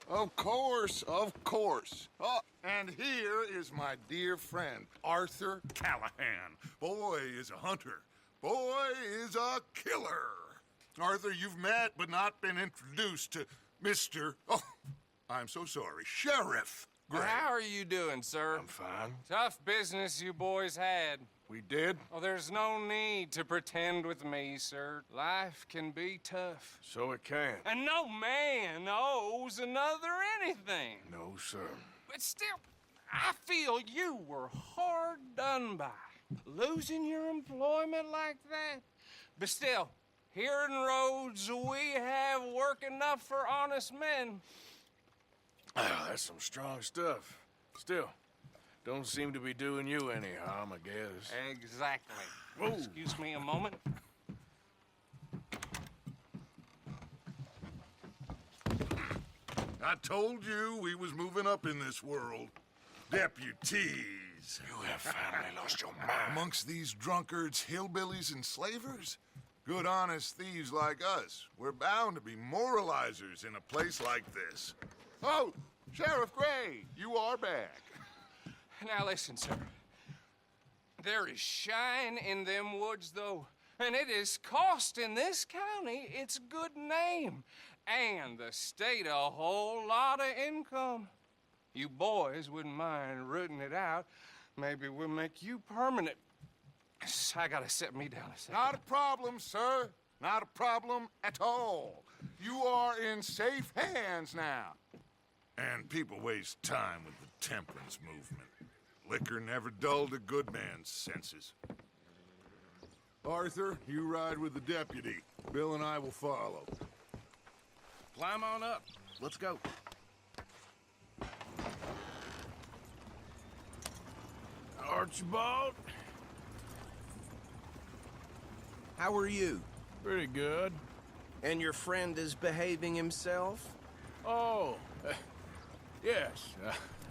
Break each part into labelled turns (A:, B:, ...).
A: Of course, of course. Oh, and here is my dear friend, Arthur Callahan. Boy is a hunter. Boy is a killer. Arthur, you've met but not been introduced to Mr. Oh, I'm so sorry, Sheriff Gray.
B: How are you doing, sir?
C: I'm fine.
B: Tough business you boys had.
C: We did?
B: Oh, there's no need to pretend with me, sir. Life can be tough.
C: So it can.
B: And no man owes another anything.
C: No, sir.
B: But still, I feel you were hard done by. Losing your employment like that. But still, here in Rhodes, we have work enough for honest men.
C: Ah, that's some strong stuff. Still, don't seem to be doing you any harm, I guess.
B: Exactly.
C: Whoa.
B: Excuse me a moment.
A: I told you we was moving up in this world. Deputies.
C: You have finally lost your mind.
A: Amongst these drunkards, hillbillies, and slavers? Good, honest thieves like us. We're bound to be moralizers in a place like this. Oh, Sheriff Gray, you are back.
B: Now listen, sir. There is shine in them woods, though, and it is costing this county its good name and the state a whole lot of income. You boys wouldn't mind rooting it out. Maybe we'll make you permanent. I gotta set me down a second.
A: Not a problem, sir. Not a problem at all. You are in safe hands now. And people waste time with the temperance movement. Liquor never dulled a good man's senses. Arthur, you ride with the deputy. Bill and I will follow.
D: Climb on up. Let's go.
C: Archibald?
D: How are you?
C: Pretty good.
D: And your friend is behaving himself?
C: Oh, yes.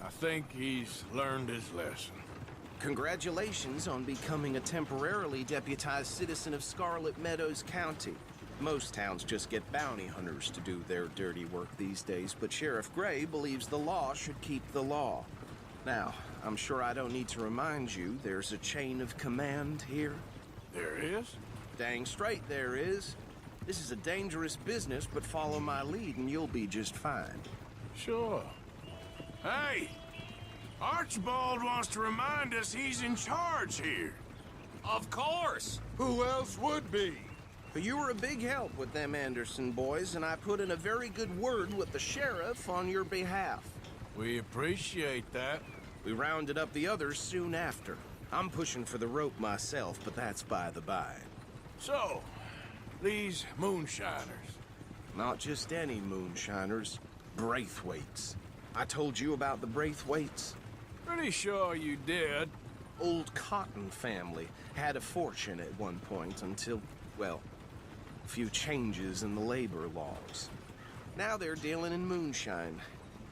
C: I think he's learned his lesson.
D: Congratulations on becoming a temporarily deputized citizen of Scarlet Meadows County. Most towns just get bounty hunters to do their dirty work these days, but Sheriff Gray believes the law should keep the law. Now, I'm sure I don't need to remind you there's a chain of command here.
C: There is?
D: Dang straight there is. This is a dangerous business, but follow my lead and you'll be just fine.
C: Sure. Hey! Archibald wants to remind us he's in charge here.
B: Of course.
A: Who else would be?
D: But you were a big help with them Anderson boys, and I put in a very good word with the sheriff on your behalf.
C: We appreciate that.
D: We rounded up the others soon after. I'm pushing for the rope myself, but that's by the by.
C: So, these moonshiners.
D: Not just any moonshiners, Braithwaites. I told you about the Braithwaites?
C: Pretty sure you did.
D: Old Cotton family had a fortune at one point until, well, a few changes in the labor laws. Now they're dealing in moonshine.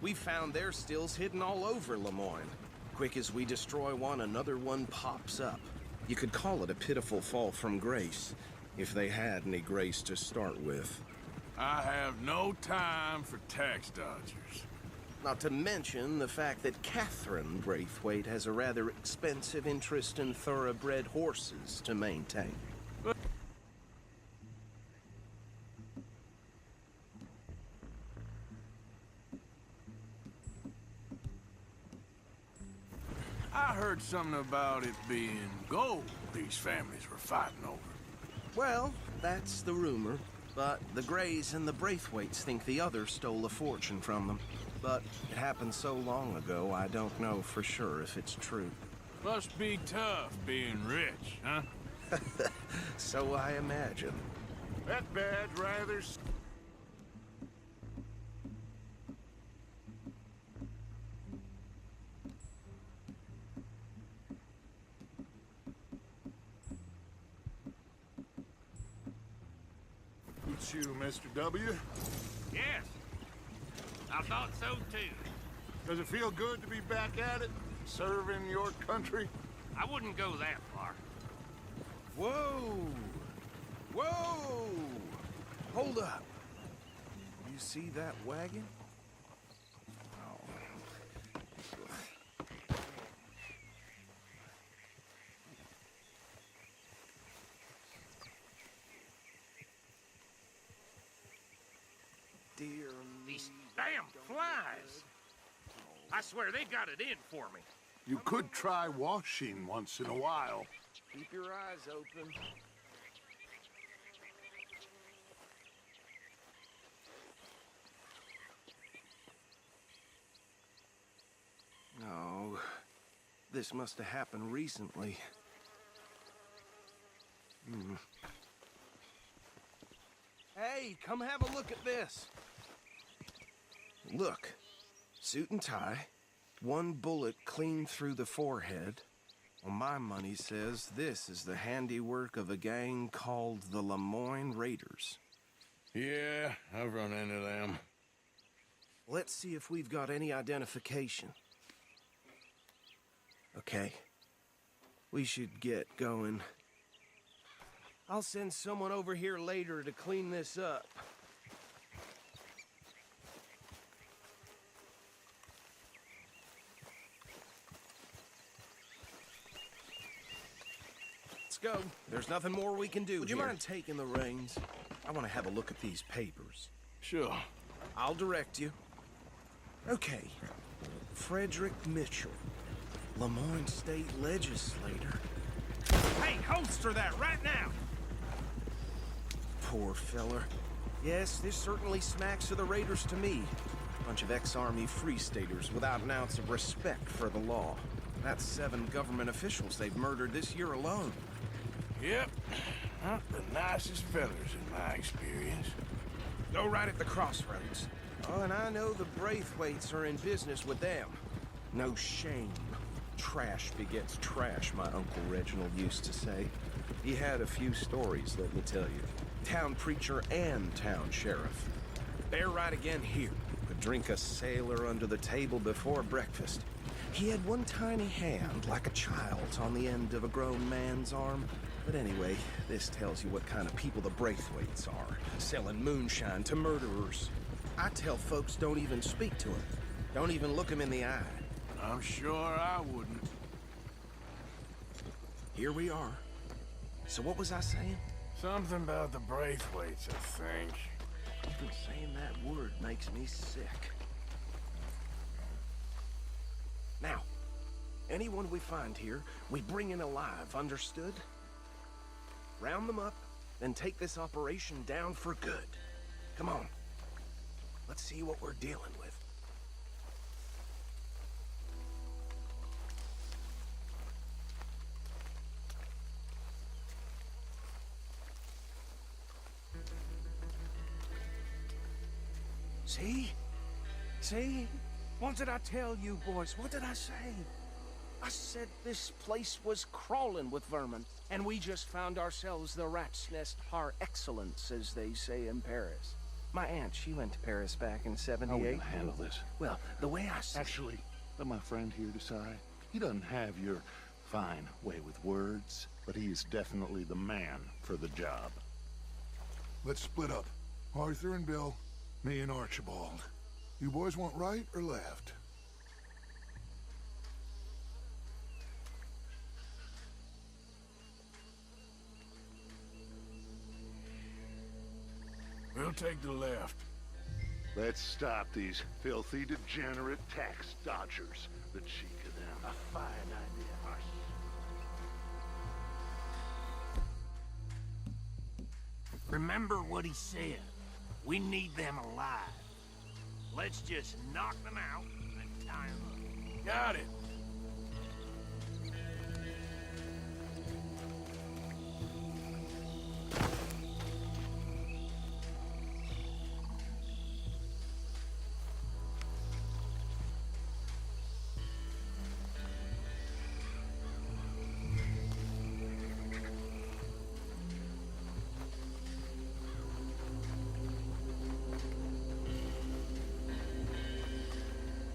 D: We found their stills hidden all over Lemoyne. Quick as we destroy one, another one pops up. You could call it a pitiful fall from grace, if they had any grace to start with.
C: I have no time for tax dodgers.
D: Not to mention the fact that Catherine Braithwaite has a rather expensive interest in thoroughbred horses to maintain.
C: I heard something about it being gold these families were fighting over.
D: Well, that's the rumor. But the Grays and the Braithwaites think the others stole a fortune from them. But it happened so long ago, I don't know for sure if it's true.
C: Must be tough being rich, huh?
D: So I imagine.
A: That badge rather... It's you, Mr. W.
E: Yes, I thought so too.
A: Does it feel good to be back at it? Serving your country?
E: I wouldn't go that far.
D: Whoa! Whoa! Hold up. You see that wagon?
E: flies. I swear they got it in for me.
A: You could try washing once in a while.
D: Keep your eyes open. Oh, this must have happened recently. Hey, come have a look at this. Look, suit and tie, one bullet clean through the forehead. Well, my money says this is the handiwork of a gang called the Lemoyne Raiders.
C: Yeah, I've run into them.
D: Let's see if we've got any identification. Okay. We should get going. I'll send someone over here later to clean this up. Let's go. There's nothing more we can do. Would you mind taking the reins? I want to have a look at these papers.
C: Sure.
D: I'll direct you. Okay. Frederick Mitchell, Lemoyne State Legislator.
E: Hey, holster that right now!
D: Poor feller. Yes, this certainly smacks of the Raiders to me. Bunch of ex-Army Free Staters without an ounce of respect for the law. That's 7 government officials they've murdered this year alone.
C: Yep. Not the nicest fellas in my experience.
D: Go right at the crossroads. Oh, and I know the Braithwaites are in business with them. No shame. Trash begets trash, my Uncle Reginald used to say. He had a few stories, let me tell you. Town preacher and town sheriff. They're right again here. Could drink a sailor under the table before breakfast. He had one tiny hand, like a child's, on the end of a grown man's arm. But anyway, this tells you what kind of people the Braithwaites are. Selling moonshine to murderers. I tell folks don't even speak to him. Don't even look him in the eye.
C: I'm sure I wouldn't.
D: Here we are. So what was I saying?
C: Something about the Braithwaites, I think.
D: Even saying that word makes me sick. Now, anyone we find here, we bring in alive, understood? Round them up, then take this operation down for good. Come on. Let's see what we're dealing with. See? See? What did I tell you, boys? What did I say? I said this place was crawling with vermin, and we just found ourselves the rat's nest par excellence, as they say in Paris. My aunt, she went to Paris back in '78.
F: How are we gonna handle this?
D: Well, the way I see
F: Actually, let my friend here decide. He doesn't have your fine way with words, but he is definitely the man for the job.
A: Let's split up. Arthur and Bill, me and Archibald. You boys want right or left?
C: We'll take the left.
F: Let's stop these filthy, degenerate tax dodgers. The cheek of them. A fine idea.
E: Remember what he said. We need them alive. Let's just knock them out and tie them up.
C: Got it.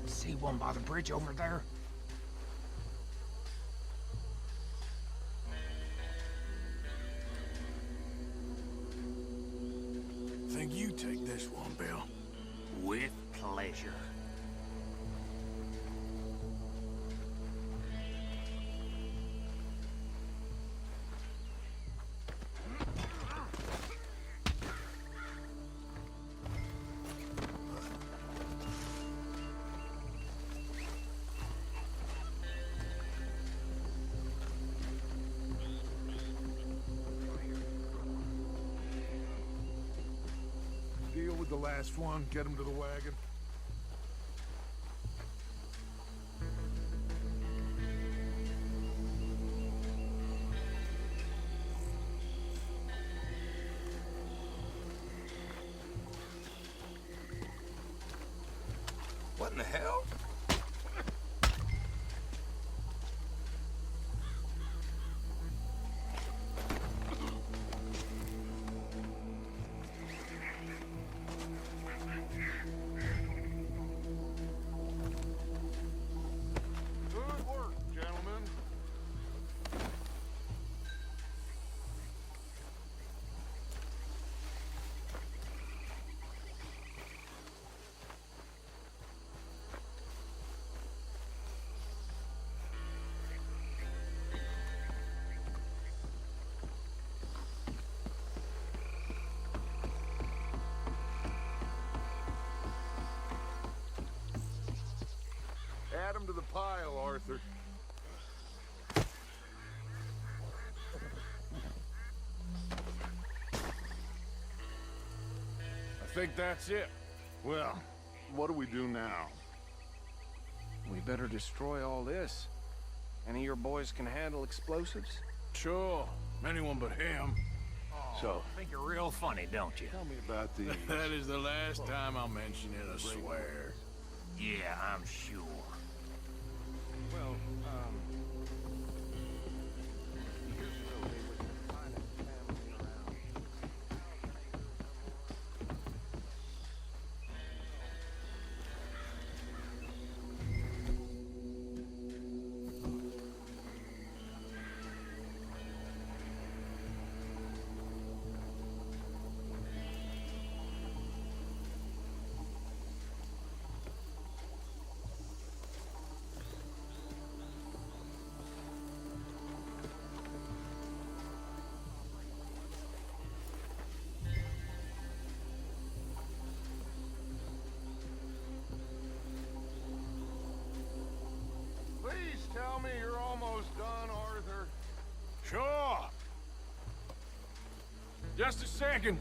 E: See one by the bridge over there?
C: Think you take this one, Bill.
E: With pleasure.
A: last one. Get him to the wagon.
B: What in the hell?
A: Good work, gentlemen. Add him to the pile, Arthur.
C: I think that's it.
F: Well, what do we do now?
D: We better destroy all this. Any of your boys can handle explosives?
C: Sure. Anyone but him.
F: So,
E: Think you're real funny, don't you?
F: tell me about these.
C: That is the last time I'll mention it, I swear.
E: Yeah, I'm sure.
D: Well, years ago they were the finest family around.
A: Please tell me you're almost done, Arthur.
C: Sure. Just a second.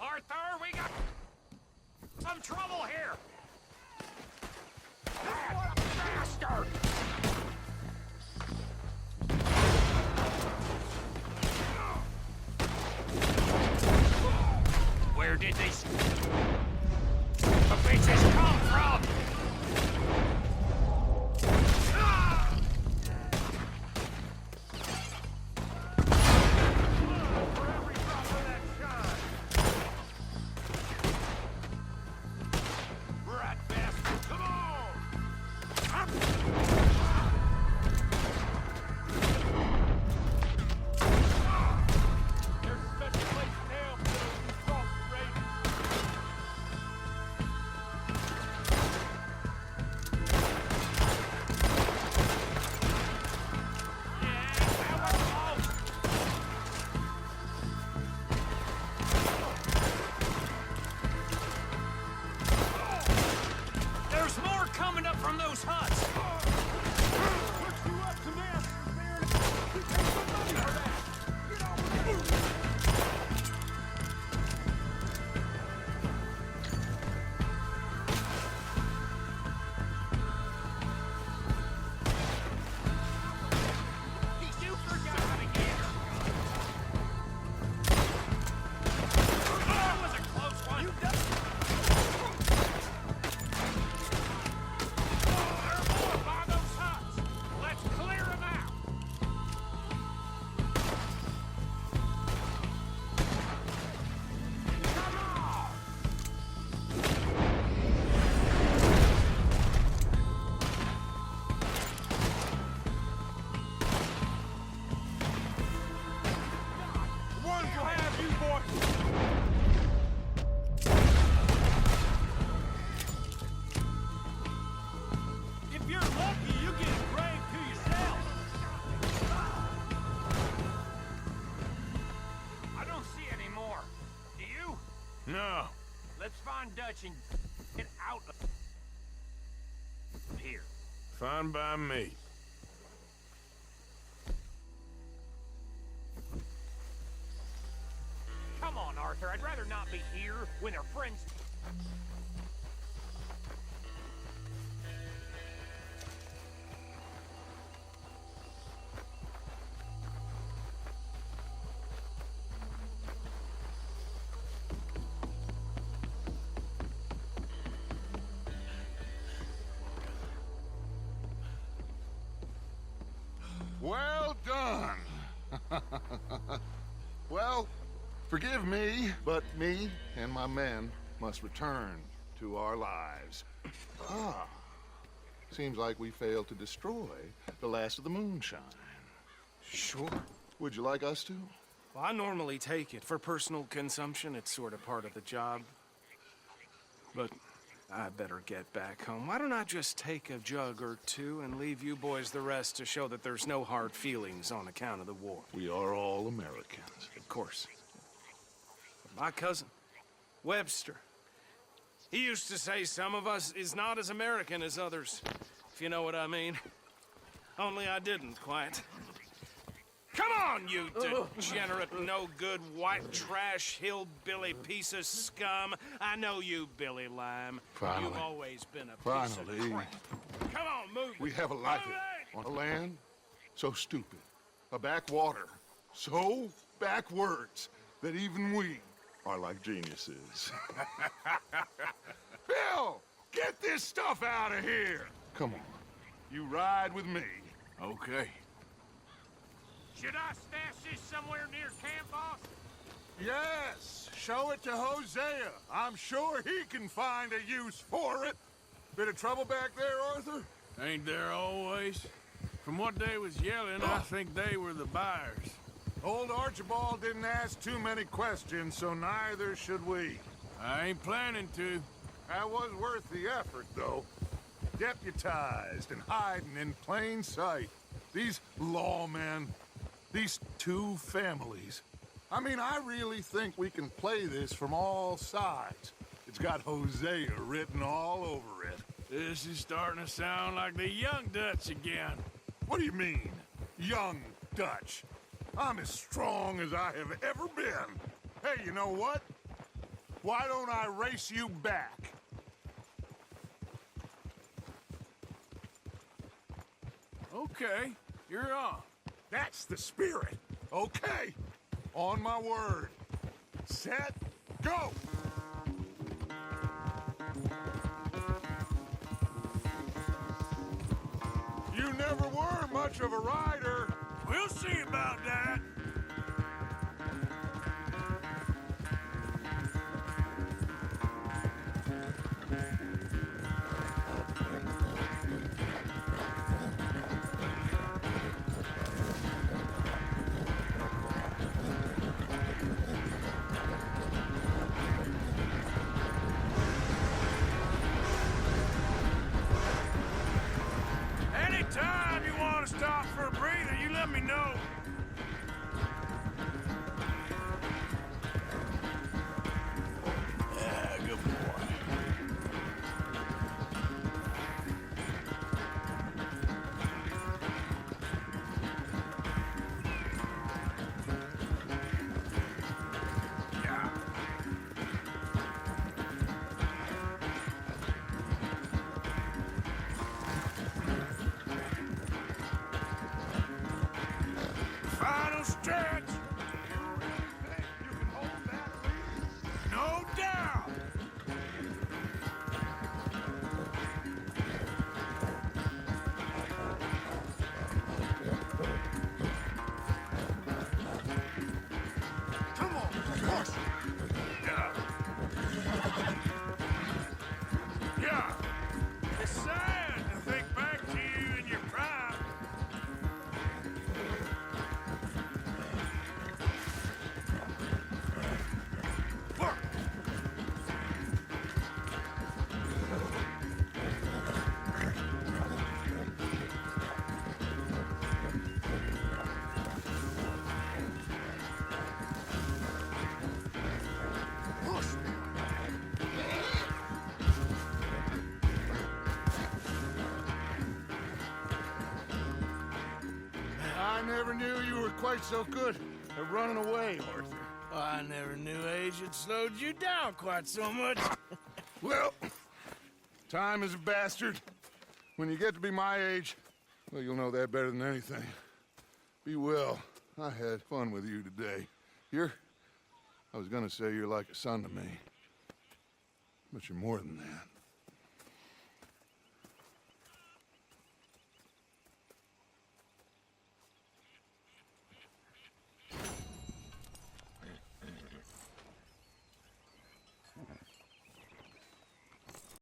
E: Arthur, we got some trouble here. What a bastard! Where did these the bitches come from? For every drop of that shine. Rat bastard, come on! There's a special place in hell for those who cross the raiders.
C: No.
E: Let's find Dutch and get out of here.
C: Fine by me.
E: Come on, Arthur. I'd rather not be here when they're friends.
A: Well done. Well, forgive me, but me and my men must return to our lives. Ah, seems like we failed to destroy the last of the moonshine.
D: Sure.
A: Would you like us to?
D: Well, I normally take it for personal consumption. It's sort of part of the job. But I better get back home. Why don't I just take a jug or two and leave you boys the rest to show that there's no hard feelings on account of the war?
A: We are all Americans.
D: Of course. My cousin, Webster, he used to say some of us is not as American as others, if you know what I mean. Only I didn't quite. Come on, you degenerate, no-good, white trash, hillbilly piece of scum. I know you, Billy Lime.
A: Finally.
D: You've always been a piece
A: Finally.
D: of crap. Come on, move.
A: We have a life
D: Move
A: on a land so stupid, a backwater so backwards that even we are like geniuses. Phil, get this stuff out of here. Come on, you ride with me.
C: Okay.
E: Should I stash this somewhere near camp, boss?
A: Yes, show it to Hosea. I'm sure he can find a use for it. Bit of trouble back there, Arthur?
C: Ain't there always? From what they was yelling, I think they were the buyers.
A: Old Archibald didn't ask too many questions, so neither should we.
C: I ain't planning to.
A: That was worth the effort, though. Deputized and hiding in plain sight. These lawmen, these two families. I mean, I really think we can play this from all sides. It's got Hosea written all over it.
C: This is starting to sound like the young Dutch again.
A: What do you mean, young Dutch? I'm as strong as I have ever been. Hey, you know what? Why don't I race you back?
C: Okay, you're on.
A: That's the spirit. Okay. On my word. Set, go! You never were much of a rider.
C: We'll see about that. Anytime you want to stop for a breather, you let me know. Yeah, good boy. Yeah. Final stretch.
A: You really think you can hold that lead?
C: No doubt.
A: Come on, push!
C: Yeah. Yeah. It's sad to think back to you in your prime.
A: knew you were quite so good at running away, Arthur.
C: Oh, I never knew age had slowed you down quite so much.
A: Well, time is a bastard. When you get to be my age, well, you'll know that better than anything. Be well. I had fun with you today. I was gonna say you're like a son to me. But you're more than that.